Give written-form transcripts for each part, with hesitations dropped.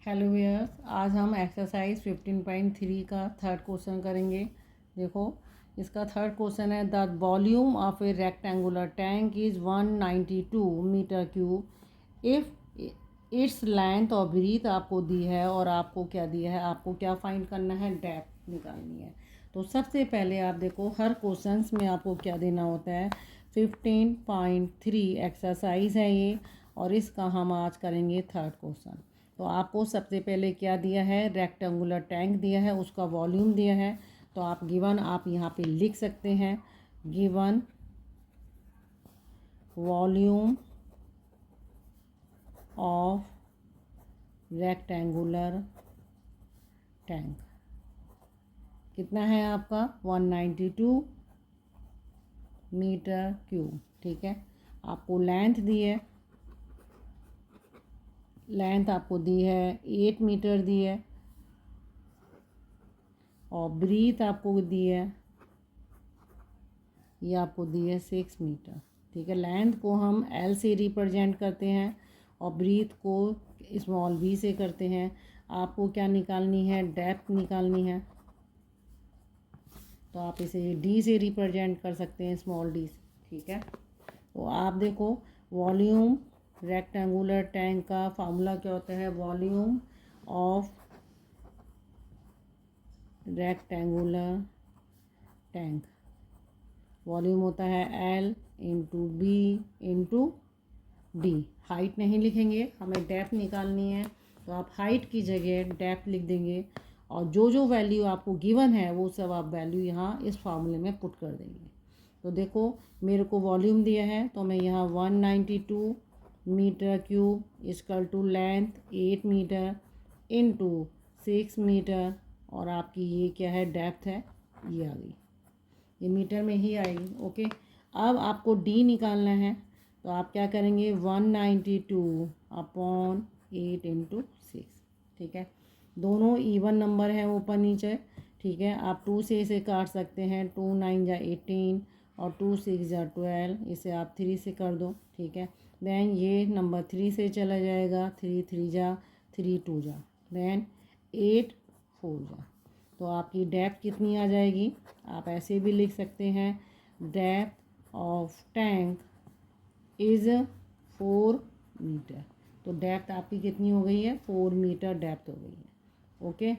Hello viewers, आज हम exercise 15.3 का थर्ड क्वेश्चन करेंगे। देखो, इसका थर्ड क्वेश्चन है the volume of a rectangular tank is 192 metre cube if its length और ब्रीथ आपको दी है और आपको क्या दिया है, आपको क्या फाइंड करना है, डेप्थ निकालनी है। तो सबसे पहले आप देखो, हर क्वेश्चंस में आपको क्या देना होता है। 15.3 एक्सरसाइज है ये, और इसका हम आज करेंगे थर्ड क्वेश्चन। तो आपको सबसे पहले क्या दिया है, रेक्टेंगुलर टैंक दिया है, उसका वॉल्यूम दिया है। तो आप गिवन आप यहाँ पे लिख सकते हैं, given volume of rectangular tank कितना है आपका, 192 मीटर क्यूब। ठीक है, आपको लेंथ दी है, लेंथ आपको दी है 8 मीटर दी है, और ब्रीथ आपको दी है, ये आपको दी है 6 मीटर। ठीक है, लेंथ को हम एल से रिप्रेजेंट करते हैं और ब्रीथ को स्मॉल बी से करते हैं। आपको क्या निकालनी है, डेप्थ निकालनी है। तो आप इसे डी से रिप्रेजेंट कर सकते हैं, स्मॉल डी से। ठीक है, तो आप देखो, वॉल्यूम रेक्टेंगुलर टैंक का फार्मूला क्या होता है, volume of rectangular tank, volume होता है L into B into D. Height नहीं लिखेंगे, हमें डेप्थ निकालनी है, तो आप हाइट की जगह डेप्थ लिख देंगे, और जो जो वैल्यू आपको गिवन है वो सब आप वैल्यू यहाँ इस फार्मूले में पुट कर देंगे। तो देखो, मेरे को वॉल्यूम दिया है, तो मैं यहाँ 192 metre cube equal to length 8 metre into 6 metre, और आपकी ये क्या है, डेप्थ है, ये आ गई, ये मीटर में ही आएगी। ओके, अब आपको डी निकालना है, तो आप क्या करेंगे, 192 अपॉन 8 इंटू 6। ठीक है, दोनों इवन नंबर हैं ऊपर नीचे। ठीक है, आप 2 से इसे काट सकते हैं, 2 9 जा 18 और 2 6 जा 12, इसे आप 3 से कर दो। ठीक है, देन ये नंबर 3 से चला जाएगा, 3 3 जा 3 2 जा, देन 8 4 जा। तो आपकी डेप्थ कितनी आ जाएगी, आप ऐसे भी लिख सकते हैं, depth of tank is 4 metre. तो डेप्थ आपकी कितनी हो गई है, 4 मीटर डेप्थ हो गई है। ओके,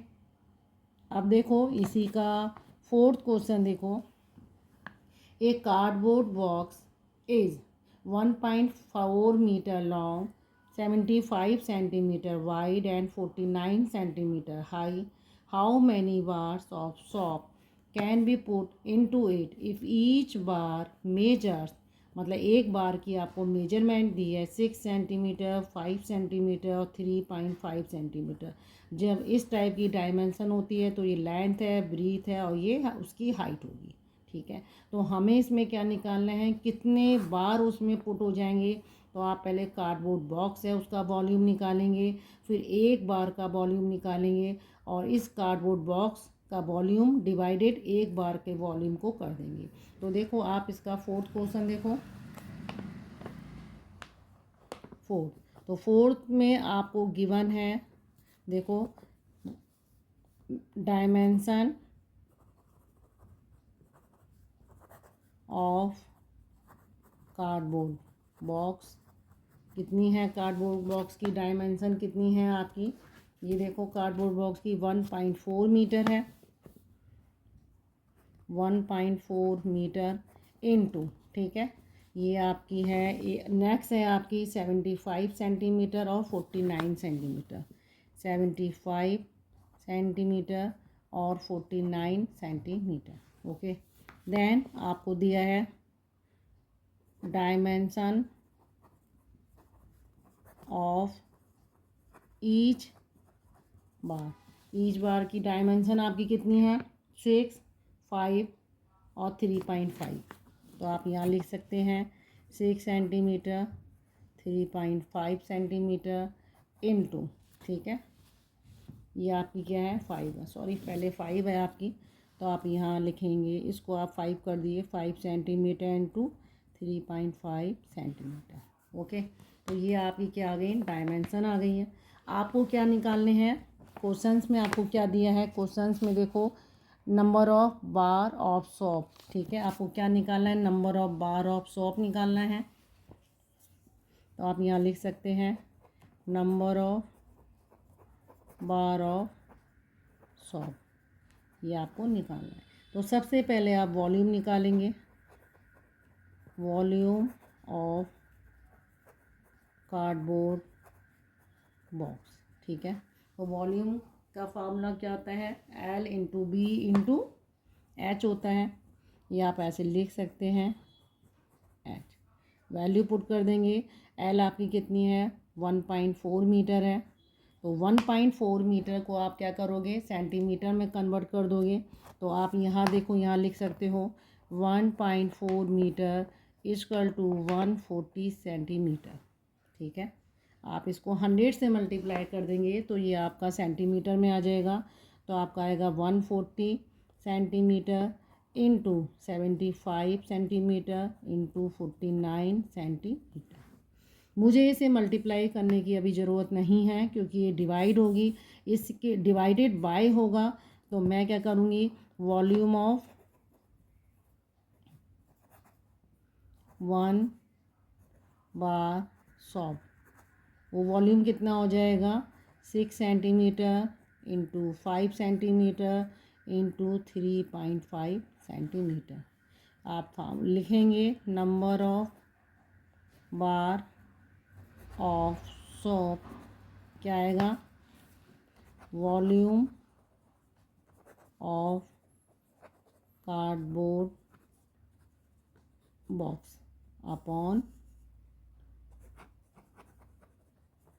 अब देखो इसी का फोर्थ क्वेश्चन देखो, a cardboard box is 1.4 metre long, 75 centimetre wide and 49 centimetre high. How many bars of soap can be put into it if each bar measures, मतलब एक बार की आपको मेजरमेंट दी है 6 सेंटीमीटर, 5 सेंटीमीटर और 3.5 सेंटीमीटर। जब इस type की डायमेंशन होती है तो ये लेंथ है, ब्रीथ है, और ये उसकी हाइट होगी। ठीक है, तो हमें इसमें क्या निकालना है, कितने बार उसमें पुट हो जाएंगे। तो आप पहले कार्डबोर्ड बॉक्स है उसका वॉल्यूम निकालेंगे, फिर एक बार का वॉल्यूम निकालेंगे, और इस कार्डबोर्ड बॉक्स का वॉल्यूम डिवाइडेड एक बार के वॉल्यूम को कर देंगे। तो देखो, आप इसका फोर्थ क्वेश्चन देखो, फोर्थ, तो फोर्थ में आपको गिवन है, देखो, डायमेंशन ऑफ कार्डबोर्ड बॉक्स कितनी है, कार्डबोर्ड बॉक्स की डायमेंशन कितनी है आपकी, ये देखो, कार्डबोर्ड बॉक्स की 1.4 मीटर है, 1.4 मीटर इनटू, ठीक है, ये आपकी है, नेक्स्ट है आपकी 75 सेंटीमीटर और 49 सेंटीमीटर, 75 सेंटीमीटर और 49 सेंटीमीटर। ओके, देन आपको दिया है dimension of each bar, each bar की डायमेंशन आपकी कितनी है, 6 5 और 3.5। तो आप यहाँ लिख सकते हैं 6 सेंटीमीटर, 3.5 सेंटीमीटर इनटू, ठीक है, ये आपकी क्या है, 5 है, सॉरी पहले 5 है आपकी, तो आप यहाँ लिखेंगे, इसको आप 5 कर दिए, 5 सेंटीमीटर इंटू 3.5 सेंटीमीटर। ओके, तो ये आपकी क्या आ गई, डायमेंशन आ गई है। आपको क्या निकालने हैं, क्वेश्चंस में आपको क्या दिया है, क्वेश्चंस में देखो number of bar of soap, ठीक है। आपको क्या निकालना है, number of bar of soap निकालना है। तो आप यहाँ लिख सकते हैं number of bar of soap, ये आपको निकालना है। तो सबसे पहले आप वॉल्यूम निकालेंगे, वॉल्यूम ऑफ कार्डबोर्ड बॉक्स, ठीक है। तो वॉल्यूम का फार्मूला क्या होता है, L into B into H होता है। ये आप ऐसे लिख सकते हैं एच। वैल्यू पुट कर देंगे, L आपकी कितनी है 1.4 मीटर है। तो 1.4 मीटर को आप क्या करोगे, सेंटीमीटर में कन्वर्ट कर दोगे। तो आप यहाँ देखो, यहाँ लिख सकते हो 1.4 मीटर इक्वल टू 140 सेंटीमीटर, ठीक है। आप इसको 100 से मल्टीप्लाई कर देंगे तो ये आपका सेंटीमीटर में आ जाएगा। तो आपका आएगा 140 centimetre into 75 centimetre into 49 centimetre. मुझे इसे मल्टीप्लाई करने की अभी ज़रूरत नहीं है क्योंकि ये डिवाइड होगी, इसके डिवाइडेड बाय होगा। तो मैं क्या करूँगी, वॉल्यूम ऑफ 1 बार सॉप, वो वॉल्यूम कितना हो जाएगा 6 centimetre into 5 centimetre into 3.5 centimetre. आप लिखेंगे number of bar of soap क्या आएगा, volume of cardboard box upon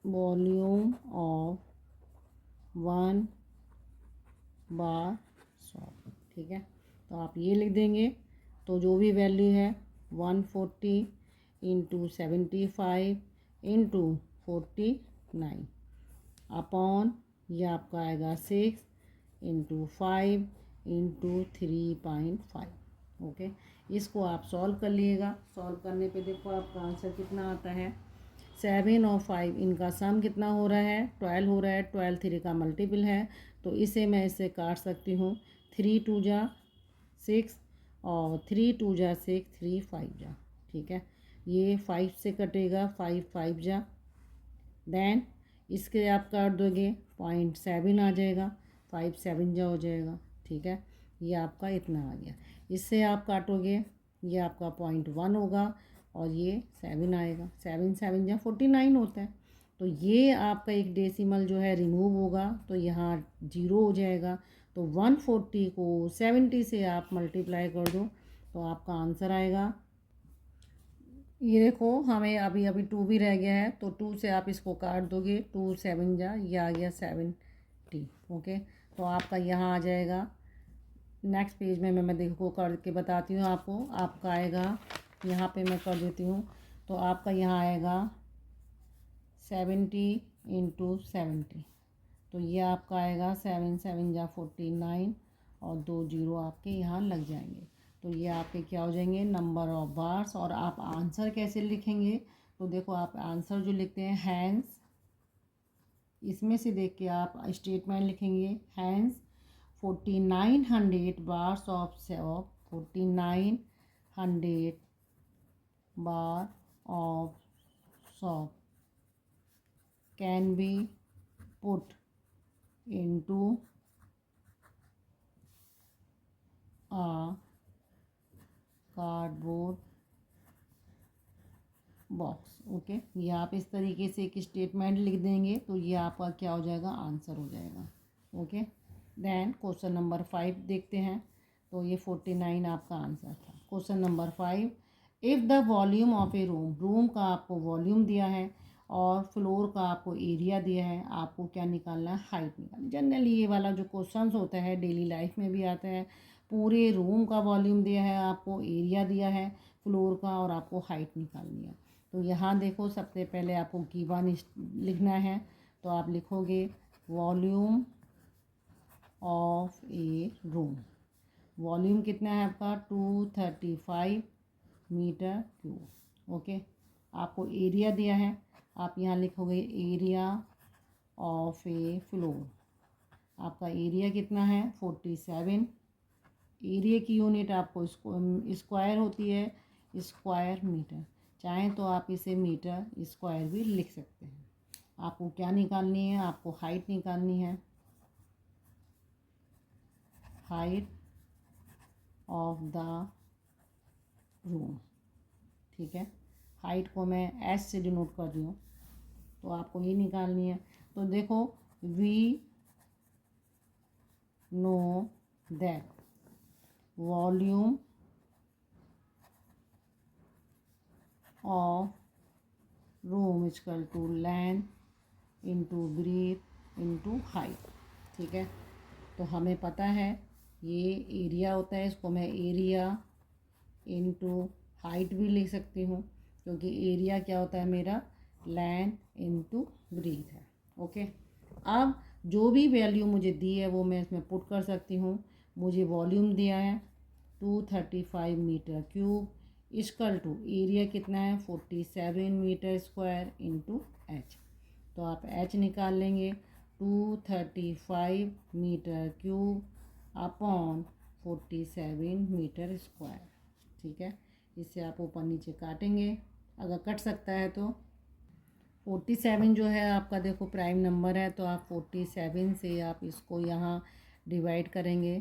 volume of 1 bar shop, ठीक है। तो आप ये लिख देंगे। तो जो भी वैल्यू है 140 इंटू 75 इंटू 49 अपॉन ये आपका आएगा 6 इंटू 5 इंटू 3.5, ओके। इसको आप सॉल्व कर लिएगा। सॉल्व करने पे देखो आपका आंसर कितना आता है, 7 और 5 इनका सम कितना हो रहा है 12 हो रहा है। 12 3 का मल्टीपल है, तो इसे मैं इससे काट सकती हूँ। 3 2 जा 6 और 3 2 जा 6, 3 5 जा, ठीक है। ये 5 से कटेगा, 5 5 जा, देन इसके आप काट दोगे 0.7 आ जाएगा, 5 7 जा हो जाएगा, ठीक है। ये आपका इतना आ गया। इससे आप काटोगे, ये आपका 0.1 होगा और ये 7 आएगा। 7 7 जा 49 होता है। तो ये आपका एक डेसिमल जो है रिमूव होगा, तो यहाँ 0 हो जाएगा। तो 140 को 70 से आप मल्टीप्लाई कर दो तो आपका आंसर आएगा, ये देखो हमें अभी अभी 2 भी रह गया है, तो 2 से आप इसको काट दोगे, 2 7 जा, ये आ गया 70, ओके। तो आपका यहाँ आ जाएगा। नेक्स्ट पेज में मैं देखो करके बताती हूँ आपको। आपका आएगा, यहाँ पे मैं कर देती हूँ, तो आपका यहाँ आएगा 70 इंटू 70। तो ये आपका आएगा 7 7 जा 49 और 2 0 आपके यहाँ लग जाएंगे। तो ये आपके क्या हो जाएंगे, नंबर ऑफ बार्स। और आप आंसर कैसे लिखेंगे, तो देखो आप आंसर जो लिखते हैं हैंस, इसमें से देख के आप स्टेटमेंट लिखेंगे। Hence 4900 bars of soap, 4900 bar of soap can be put into a cardboard box, okay. ये आप इस तरीके से एक स्टेटमेंट लिख देंगे तो ये आपका क्या हो जाएगा, आंसर हो जाएगा, ओके। देन क्वेश्चन नंबर 5 देखते हैं। तो ये 49 आपका आंसर था। Question number 5, if the volume of a room, room का आपको वॉल्यूम दिया है और फ्लोर का आपको एरिया दिया है, आपको क्या निकालना है, हाइट निकालनी। जनरली ये वाला जो क्वेश्चंस होता है डेली लाइफ में भी आता है। पूरे रूम का वॉल्यूम दिया है, आपको एरिया दिया है फ्लोर का और आपको हाइट निकालनी है। तो यहाँ देखो सबसे पहले आपको गिवन लिखना है। तो आप लिखोगे volume of a room. Volume कितना है आपका 235 मीटर क्यूब, ओके। आपको एरिया दिया है, आप यहाँ लिखोगे एरिया ऑफ ए फ्लोर। आपका एरिया कितना है 47। एरिया की यूनिट आपको स्क्वायर होती है, स्क्वायर मीटर। चाहें तो आप इसे मीटर स्क्वायर भी लिख सकते हैं। आपको क्या निकालनी है, आपको हाइट निकालनी है, हाइट ऑफ द रूम। ठीक है, हाइट को मैं एस से डिनोट कर रही हूँ, तो आपको ये निकालनी है। तो देखो, we know that volume of room equal to length into breadth into height. ठीक है, तो हमें पता है ये एरिया होता है, इसको मैं एरिया इंटू हाइट भी लिख सकती हूँ, क्योंकि एरिया क्या होता है मेरा, लेंथ इंटू ब्रीथ है। ओके, अब जो भी वैल्यू मुझे दी है वो मैं इसमें पुट कर सकती हूँ। मुझे वॉल्यूम दिया है 235 metre cube, equal to area कितना है 47 मीटर स्क्वायर इंटू एच। तो आप एच निकाल लेंगे, 235 metre cube upon 47 metre square. ठीक है, इससे आप ऊपर नीचे काटेंगे, अगर कट सकता है तो। 47 जो है आपका देखो प्राइम नंबर है, तो आप 47 से आप इसको यहाँ डिवाइड करेंगे,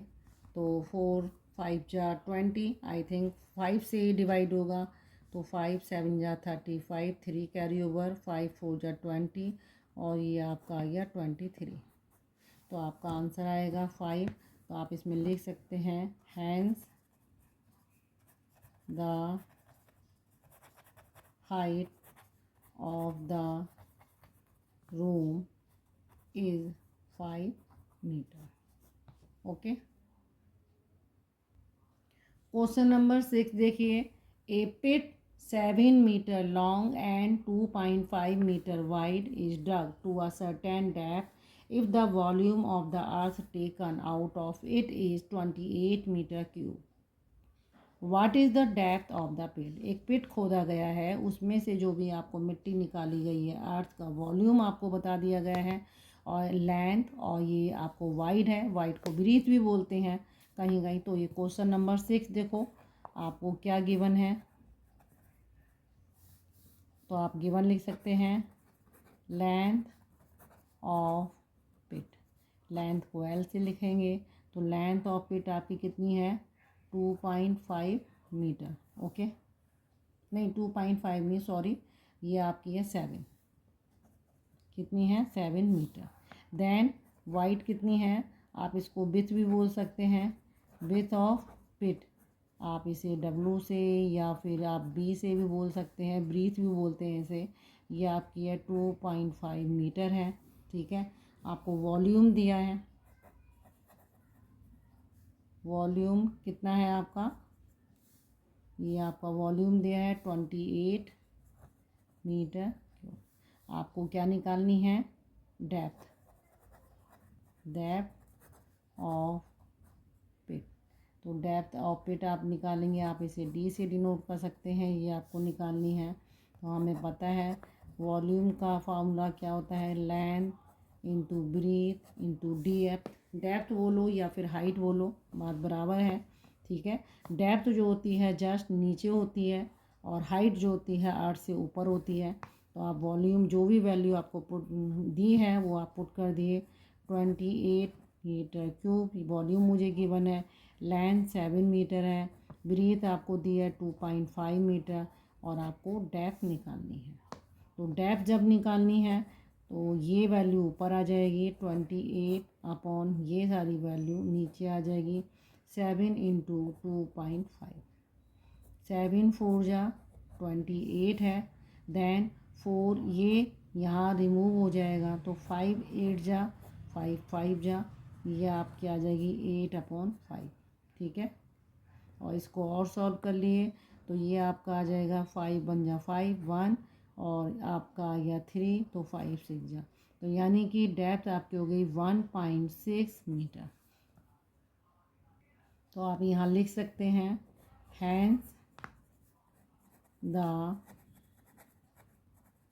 तो 4 5 जा 20, आई थिंक 5 से ही डिवाइड होगा, तो 5 7 जा 35, 3 कैरी ओवर, 5 4 जा 20, और ये आपका आ गया 23। तो आपका आंसर आएगा 5। तो आप इसमें लिख सकते हैं, hence the height of the room is 5 meter. Okay, question number 6 देखिए, a pit 7 metre long and 2.5 metre wide is dug to a certain depth if the volume of the earth taken out of it is 28 metre cube. What is the depth of the pit. एक pit खोदा गया है, उसमें से जो भी आपको मिट्टी निकाली गई है, अर्थ का वॉल्यूम आपको बता दिया गया है, और लेंथ, और ये आपको वाइड है, वाइड को ब्रीथ भी बोलते हैं कहीं कहीं। तो ये क्वेश्चन नंबर 6 देखो आपको क्या गिवन है, तो आप गिवन लिख सकते हैं, लेंथ ऑफ पिट। लेंथ को एल से लिखेंगे, तो लेंथ ऑफ पिट आपकी कितनी है 2.5 मीटर। ओके, नहीं 2.5 नहीं, सॉरी, ये आपकी है 7। कितनी है 7 मीटर। देन वाइड कितनी है, आप इसको विथ भी बोल सकते हैं, विथ ऑफ पिट। आप इसे डब्लू से या फिर आप बी से भी बोल सकते हैं, ब्रीथ भी बोलते हैं इसे। ये आपकी है 2.5 मीटर है। ठीक है, आपको वॉल्यूम दिया है, वॉल्यूम कितना है आपका, ये आपका वॉल्यूम दिया है 28 मीटर। आपको क्या निकालनी है, डेप्थ, डेप्थ ऑफ पिट। तो डेप्थ ऑफ पिट आप निकालेंगे, आप इसे डी से डिनोट कर सकते हैं, ये आपको निकालनी है। तो हमें पता है वॉल्यूम का फार्मूला क्या होता है, length into breadth into depth. Depth बोलो या फिर हाइट बोलो, बात बराबर है। ठीक है, डेप्थ जो होती है जस्ट नीचे होती है, और हाइट जो होती है अर्थ से ऊपर होती है। तो आप वॉल्यूम जो भी वैल्यू आपको पुट दी है वो आप पुट कर दिए, 28 मीटर क्यूब वॉल्यूम मुझे गिवन है, लेंथ 7 मीटर है, ब्रीथ आपको दी है 2.5 मीटर, और आपको डेप्थ निकालनी है। तो डेप्थ जब निकालनी है तो ये वैल्यू ऊपर आ जाएगी 28 अपॉन ये सारी वैल्यू नीचे आ जाएगी, 7 इंटू 2.5, 7 4 जा 28 है, देन 4 ये यहाँ रिमूव हो जाएगा, तो 5 8 जा 5 5 जा, ये आपकी आ जाएगी 8/5। ठीक है, और इसको और सॉल्व कर लिए तो ये आपका आ जाएगा 5 बन जा 5 1, और आपका आ गया 3, तो 5 6 जा, तो यानी कि डेप्थ आपकी हो गई 1.6 मीटर। तो आप यहाँ लिख सकते हैं, hence the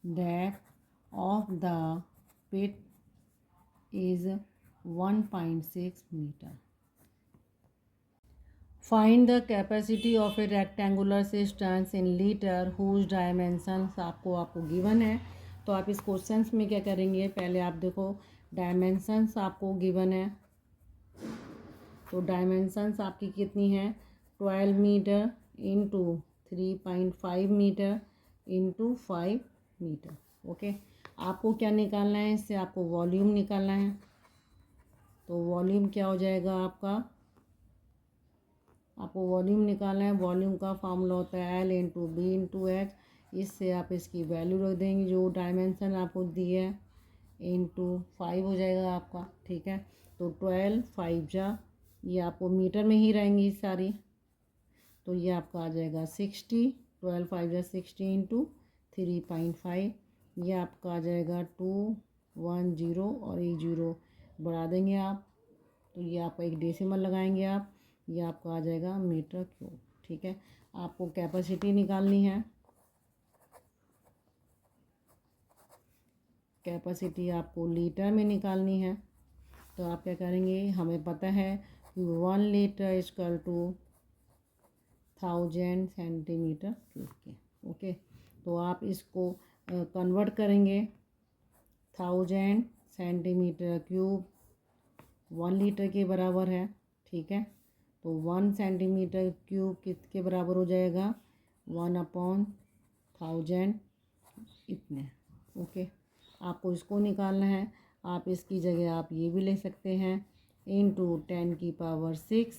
depth of the pit is 1.6 meter. Find the capacity of a rectangular substance in liter whose dimensions आपको गिवन है। तो आप इस क्वेश्चंस में क्या करेंगे, पहले आप देखो डायमेंशंस आपको गिवन है। तो डायमेंशंस आपकी कितनी है, 12 metre into 3.5 metre into 5 metre. Okay, आपको क्या निकालना है, इससे आपको वॉल्यूम निकालना है। तो वॉल्यूम क्या हो जाएगा आपको वॉल्यूम निकालना है। वॉल्यूम का फार्मूला होता है L into B into H. इससे आप इसकी वैल्यू रख देंगे जो डायमेंशन आपको दी है, इंटू 5 हो जाएगा आपका। ठीक है, तो 12 5 जा, ये आपको मीटर में ही रहेंगी सारी, तो ये आपका आ जाएगा 60। 12 5 जा 60 इंटू 3.5, ये आपका आ जाएगा 210 और एक जीरो बढ़ा देंगे आप, तो ये आपका एक डेसिमल लगाएंगे आप, ये आपका आ जाएगा मीटर क्यूब। ठीक है, आपको कैपेसिटी निकालनी है। कैपेसिटी आपको लीटर में निकालनी है। तो आप क्या करेंगे, हमें पता है कि 1 litre equal to 1000 centimetre cube के। ओके, तो आप इसको कन्वर्ट करेंगे, 1000 सेंटीमीटर क्यूब 1 लीटर के बराबर है। ठीक है, तो 1 सेंटीमीटर क्यूब किसके बराबर हो जाएगा, 1/1000 इतने। ओके, आपको इसको निकालना है। आप इसकी जगह आप ये भी ले सकते हैं, इंटू 10⁶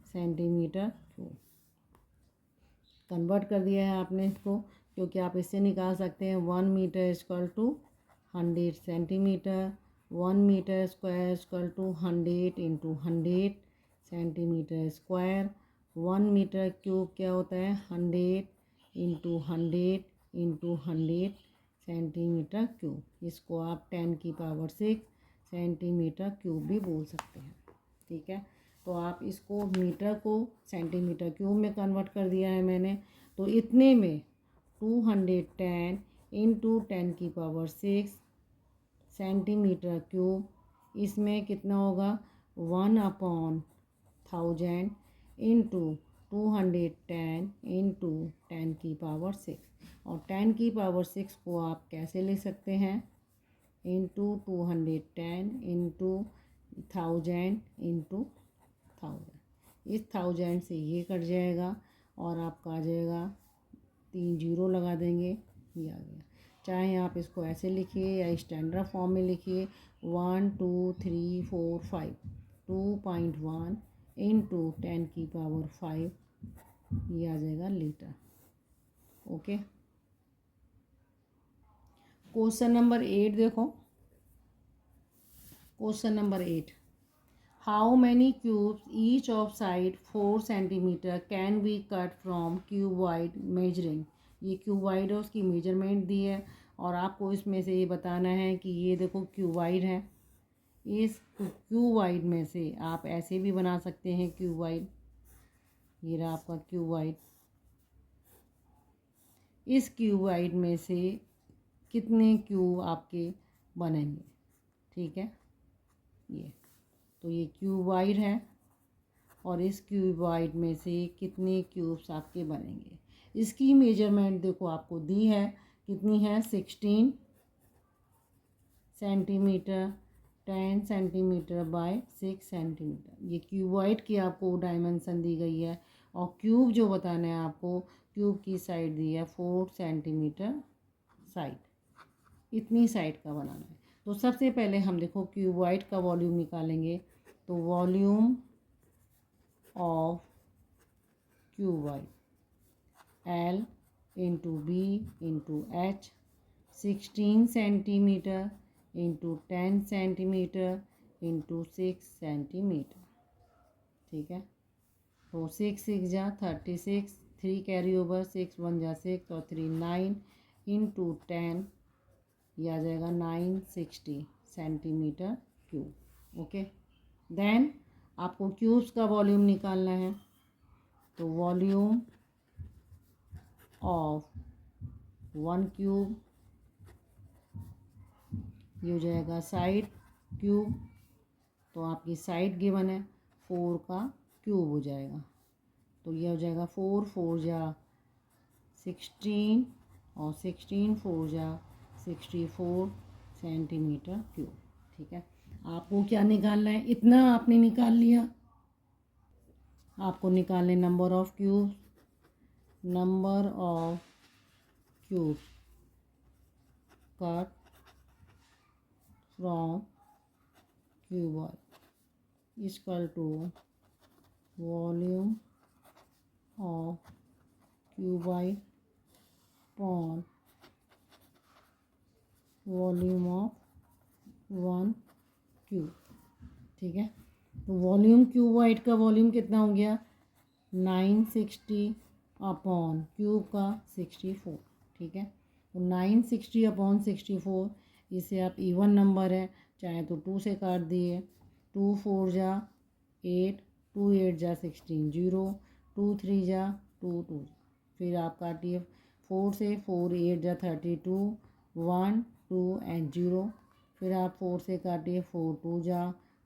सेंटीमीटर क्यूब। कन्वर्ट कर दिया है आपने इसको, क्योंकि आप इससे निकाल सकते हैं 1 metre equal to 100 centimetre, 1 metre square equal to 100 into 100 centimetre square. 1 metre cube क्या होता है, 100 इंटू 100 इंटू 100 सेंटीमीटर क्यूब। इसको आप 10⁶ सेंटीमीटर क्यूब भी बोल सकते हैं। ठीक है, तो आप इसको मीटर को सेंटीमीटर क्यूब में कन्वर्ट कर दिया है मैंने। तो इतने में 210 इंटू 10⁶ सेंटीमीटर क्यूब, इसमें कितना होगा, 1/1000 इंटू 210 इंटू 10⁶। और 10⁶ को आप कैसे ले सकते हैं, इंटू 210 इंटू 1000 इंटू 1000। इस 1000 से ये कट जाएगा और आपका आ जाएगा, 3 जीरो लगा देंगे, ये आ गया। चाहे आप इसको ऐसे लिखिए या स्टैंडर्ड फॉर्म में लिखिए, 1 2 3 4 5 2.1 इंटू 10⁵, ये आ जाएगा लीटर। ओके, क्वेश्चन नंबर 8 देखो। Question number 8, how many cubes each of side 4 centimetre can be cut from cuboid measuring. ये क्यूबॉइड है, उसकी मेजरमेंट दी है और आपको इसमें से ये बताना है कि ये देखो क्यूबॉइड है। इस क्यूबॉइड में से आप ऐसे भी बना सकते हैं क्यूबॉइड, ये रहा आपका क्यूबॉइड। इस क्यूबॉइड में से कितने क्यूब आपके बनेंगे। ठीक है, ये तो ये क्यूबॉइड है और इस क्यूबॉइड में से कितने क्यूब्स आपके बनेंगे। इसकी मेजरमेंट देखो आपको दी है, कितनी है, 16 सेंटीमीटर 10 सेंटीमीटर बाय 6 सेंटीमीटर। ये क्यूबॉइड की आपको डायमेंशन दी गई है और क्यूब जो बताना है आपको, क्यूब की साइड दी है 4 सेंटीमीटर साइड, इतनी साइड का बनाना है। तो सबसे पहले हम देखो क्यूबॉइड का वॉल्यूम निकालेंगे। तो volume of cuboid L into B into H, 16 centimetre into 10 centimetre into 6 centimetre. ठीक है, तो 6 6 जा 36, 3 कैरी ओवर, 6 1 जा 6 और 3 9 इंटू 10, ये आ जाएगा 960 सेंटीमीटर क्यूब। ओके, देन आपको क्यूब्स का वॉल्यूम निकालना है। तो वॉल्यूम ऑफ 1 क्यूब, ये हो जाएगा साइड क्यूब, तो आपकी साइड गिवन है 4 का क्यूब हो जाएगा, तो ये हो जाएगा 4 4 जा 16 और 16 4 जा 64 सेंटीमीटर क्यूब। ठीक है, आपको क्या निकालना है, इतना आपने निकाल लिया। आपको निकालने number of cube, number of cube cut from cuboid equal to volume of cuboid upon volume of 1 cube. ठीक है, तो वॉल्यूम क्यूबॉइड का वॉल्यूम कितना हो गया 960 अपॉन क्यूब का 64। ठीक है, तो 960 अपॉन 64, इसे आप इवन नंबर है चाहे तो 2 से काट दिए, 2 4 जा 8, 2 8 जा 16 0, 2 3 जा 2 2, फिर आप काटिए 4 से, 4 8 जा 32, 1 2 एंड 0, फिर आप 4 से काटिए 4 2 जा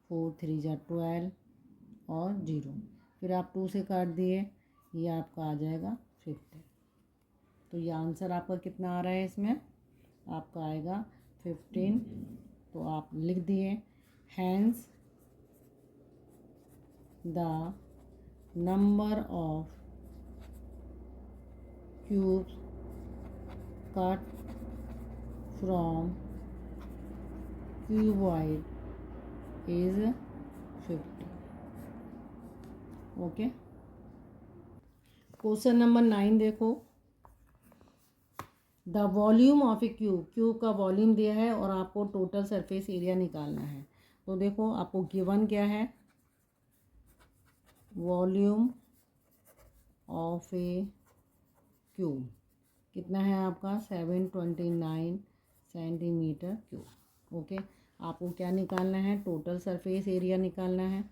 4 3 जा 12 और 0, फिर आप 2 से काट दिए, ये आपका आ जाएगा 50। तो ये आंसर आपका कितना आ रहा है, इसमें आपका आएगा 15। तो आप लिख दिए hence the number of cubes cut from cuboid is 50। Okay, question number 9 देखो, the volume of a cube, cube का वॉल्यूम दिया है और आपको टोटल सरफेस एरिया निकालना है। तो देखो आपको गिवन क्या है, वॉल्यूम ऑफ ए क्यूब कितना है आपका 729 सेंटीमीटर क्यूब। ओके, आपको क्या निकालना है, टोटल सरफेस एरिया निकालना है,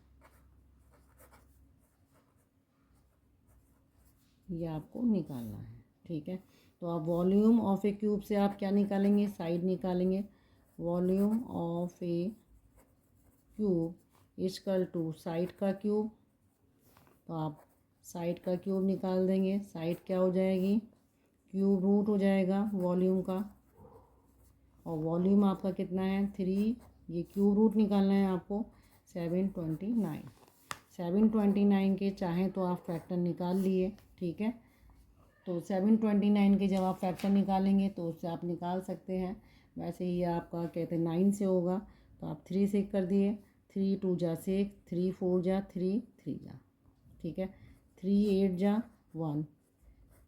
ये आपको निकालना है। ठीक है, तो आप वॉल्यूम ऑफ ए क्यूब से आप क्या निकालेंगे, साइड निकालेंगे, volume of a cube equal to side का क्यूब, तो आप साइड का क्यूब निकाल देंगे, साइड क्या हो जाएगी, क्यूब रूट हो जाएगा वॉल्यूम का, और वॉल्यूम आपका कितना है 3, ये क्यूब रूट निकालना है आपको 729। 729 के चाहें तो आप फैक्टर निकाल लिए। ठीक है, तो 729 के जब आप फैक्टर निकालेंगे तो उससे आप निकाल सकते हैं, वैसे ही आपका कहते हैं 9 से होगा, तो आप 3 से कर दिए, 3 2 जा 6, 3 4 जा 3 3 जा। ठीक है, 3 8 जा 1,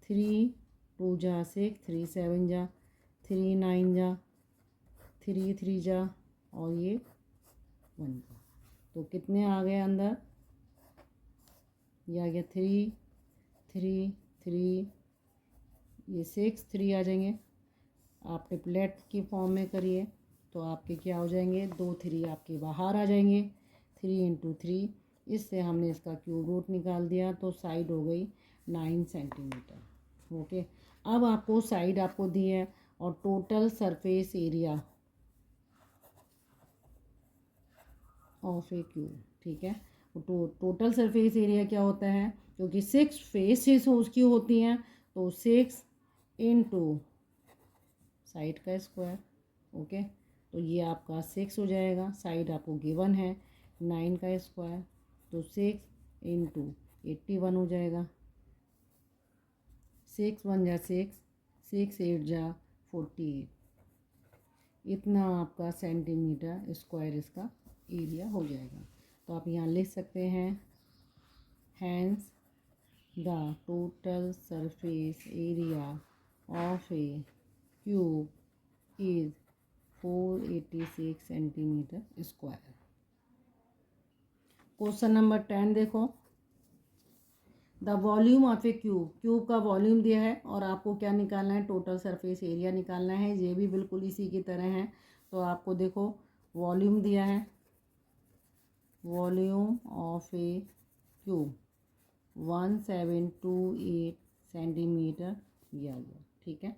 3 2 जा 6, 3 7 जा, 3 9 जा, 3 3 जा और ये 1 जा, तो कितने आ गए अंदर, ये आ गया 3 3 3, ये 6 3 आ जाएंगे। आप ट्रिपलेट की फॉर्म में करिए तो आपके क्या हो जाएंगे, 2 3 आपके बाहर आ जाएंगे, 3 इंटू 3, इससे हमने इसका क्यूब रूट निकाल दिया, तो साइड हो गई 9 सेंटीमीटर। ओके, अब आपको साइड आपको दी है और total surface area of a cube. ठीक है, तो टोटल सरफेस एरिया क्या होता है, क्योंकि 6 फेसेस उसकी होती हैं, तो 6 इंटू साइड का स्क्वायर। ओके, तो ये आपका 6 हो जाएगा, साइड आपको गिवन है 9 का स्क्वायर, तो 6 इंटू 81 हो जाएगा, 6 1 जा 6, 6 8 जा 48, इतना आपका सेंटीमीटर स्क्वायर इसका एरिया हो जाएगा। तो आप यहाँ लिख सकते हैं hence the total surface area of a cube is 486 centimetre square. Question number 10 देखो, the volume of a cube, cube का वॉल्यूम दिया है और आपको क्या निकालना है, टोटल सरफेस एरिया निकालना है। ये भी बिल्कुल इसी की तरह है, तो आपको देखो वॉल्यूम दिया है, volume of a cube 1728 centimetre दिया गया। ठीक है,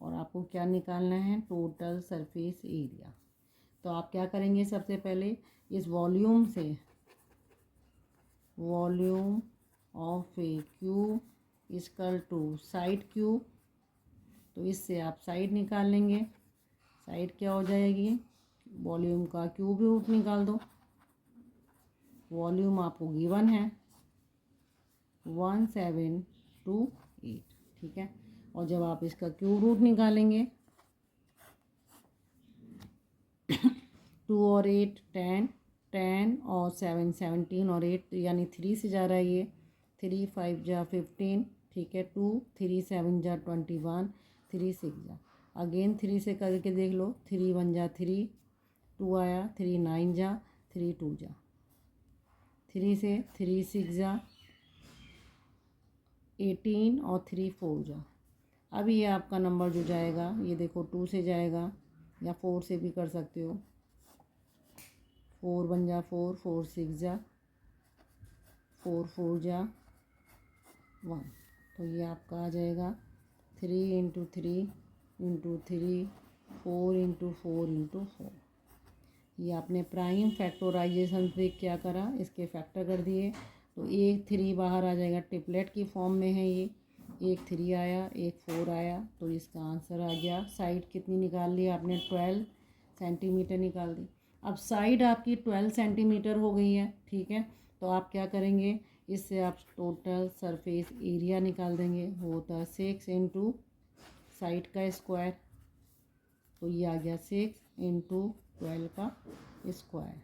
और आपको क्या निकालना है, टोटल सरफेस एरिया। तो आप क्या करेंगे, सबसे पहले इस वॉल्यूम से, volume of a cube equal to side cube, तो इससे आप साइड निकाल लेंगे। साइड क्या हो जाएगी, वॉल्यूम का क्यूब रूट निकाल दो। वॉल्यूम आपको गिवन है 1728, ठीक है। और जब आप इसका क्यूब रूट निकालेंगे 2 और 8 10, 10 और 7 17 और 8 यानी 3 से जा रहा है ये। 3 5 जा 15, ठीक है। 2 3 7 जा 21, 3 6 जा, अगेन 3 से करके देख लो। 3 1 जा 3, 2 आया, 3 9 जा, 3 2 जा, 3 से 3 6 जा 18 और 3 4 जा। अब ये आपका नंबर जो जाएगा, ये देखो 2 से जाएगा या 4 से भी कर सकते हो। 4 1 जा 4, 4 6 जा 4 4 जा 1, तो ये आपका आ जाएगा 3 इंटू 3 इंटू 3 4 इंटू 4 इंटू 4। ये आपने प्राइम फैक्टराइजेशन से क्या करा, इसके फैक्टर कर दिए, तो एक 3 बाहर आ जाएगा, ट्रिपलेट की फॉर्म में है ये। एक 3 आया, एक 4 आया, तो इसका आंसर आ गया। साइड कितनी निकाल ली आपने, 12 सेंटीमीटर निकाल दी। अब साइड आपकी 12 सेंटीमीटर हो गई है, ठीक है। तो आप क्या करेंगे, इससे आप टोटल सरफेस एरिया निकाल देंगे। वो होता है 6 इंटू साइड का स्क्वायर, तो ये आ गया 6 इंटू 12 का स्क्वायर,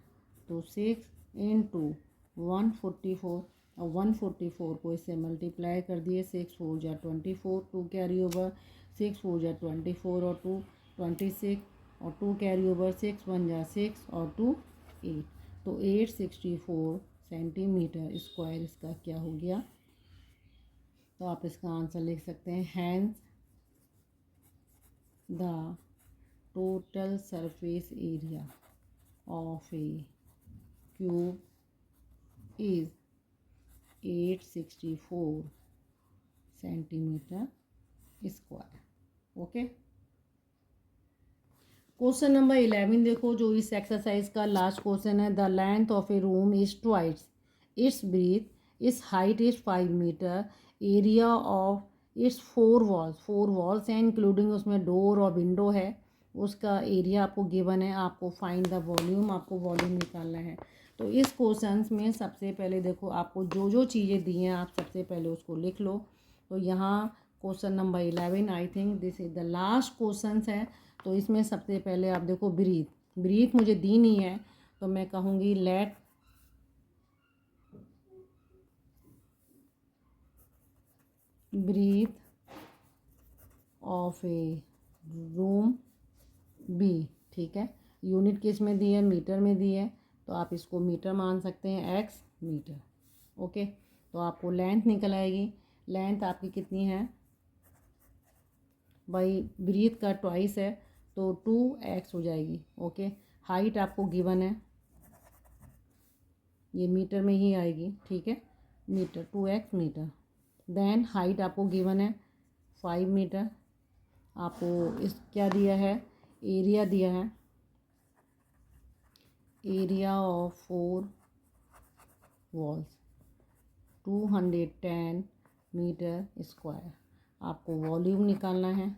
तो 6 इंटू 144, और 144 को इससे मल्टीप्लाई कर दिए। 6 4 जा 24, 2 कैरी ओवर, 6 4 जा 24 और 2 26, और 2 कैरी ओवर, 6 1 जा 6 और 2 8, तो 864 सेंटीमीटर स्क्वायर इसका क्या हो गया। तो आप इसका आंसर लिख सकते हैं, hence the total surface area of a cube is 864 centimetre square. Okay, question number 11 देखो, जो इस एक्सरसाइज का लास्ट क्वेश्चन है। The length of a room is twice its breadth, its height is 5 metre, area of its 4 walls, 4 walls हैं including उसमें door और window है, उसका एरिया आपको गिवन है। आपको फाइंड द वॉल्यूम, आपको वॉल्यूम निकालना है। तो इस क्वेश्चन में सबसे पहले देखो, आपको जो जो चीज़ें दी हैं आप सबसे पहले उसको लिख लो। तो यहाँ question number 11, I think this is the last question है। तो इसमें सबसे पहले आप देखो, ब्रीथ, ब्रीथ मुझे दी नहीं है, तो मैं कहूँगी let breadth of a room be, ठीक है। यूनिट किस में दी है, मीटर में दी है, तो आप इसको मीटर मान सकते हैं, एक्स मीटर। ओके, तो आपको लेंथ निकल आएगी। लेंथ आपकी कितनी है भाई, ब्रीथ का ट्वाइस है तो 2x हो जाएगी। ओके, हाइट आपको गिवन है, ये मीटर में ही आएगी, ठीक है, metre, 2x metre. Then height आपको गिवन है 5 मीटर। आपको इस क्या दिया है, एरिया दिया है, area of 4 walls 210 metre square. आपको वॉल्यूम निकालना है।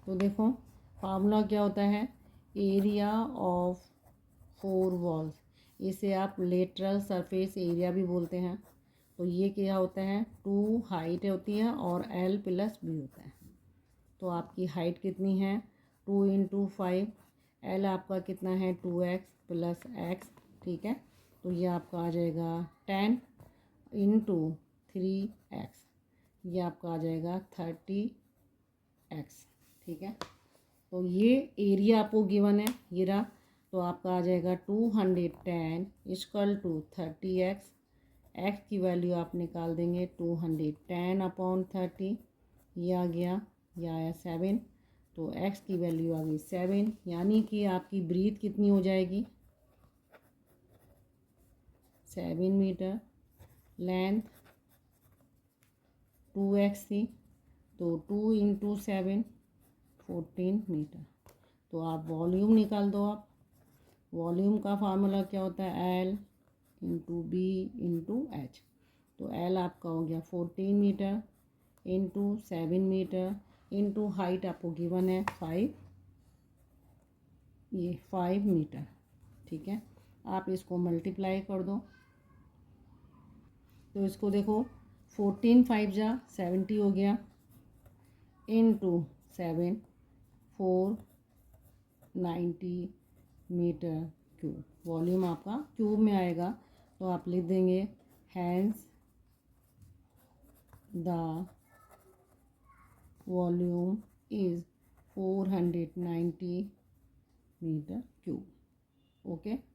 तो देखो फार्मूला क्या होता है, एरिया ऑफ 4 वॉल्स, इसे आप लेटरल सरफेस एरिया भी बोलते हैं। तो ये क्या होता है, 2 हाइट होती है और L प्लस B होता है। तो आपकी हाइट कितनी है, 2 इंटू 5, L आपका कितना है 2x प्लस x, ठीक है। तो ये आपका आ जाएगा 10 इंटू 3x, ये आपका आ जाएगा 30x, ठीक है। तो ये एरिया आपको गिवन है, ये रहा। तो आपका आ जाएगा 210 इक्वल टू 30x, x की वैल्यू आप निकाल देंगे 210 अपॉन 30, ये आ गया, ये आया 7, तो x की वैल्यू आ गई 7, यानी कि आपकी ब्रीथ कितनी हो जाएगी, 7 मीटर। लेंथ 2x थी, तो 2 इंटू 7 14 मीटर। तो आप वॉल्यूम निकाल दो। आप वॉल्यूम का फार्मूला क्या होता है, L into B into H. तो एल आपका हो गया 14 metre into 7 metre into height आपको गिवन है 5, ये 5 मीटर। ठीक है, आप इसको मल्टीप्लाई कर दो। तो इसको देखो 14 5 जा 70 हो गया इंटू 7 490 मीटर क्यूब। वॉल्यूम आपका क्यूब में आएगा तो आप लिख देंगे hence the volume is 490 metre cube. Okay.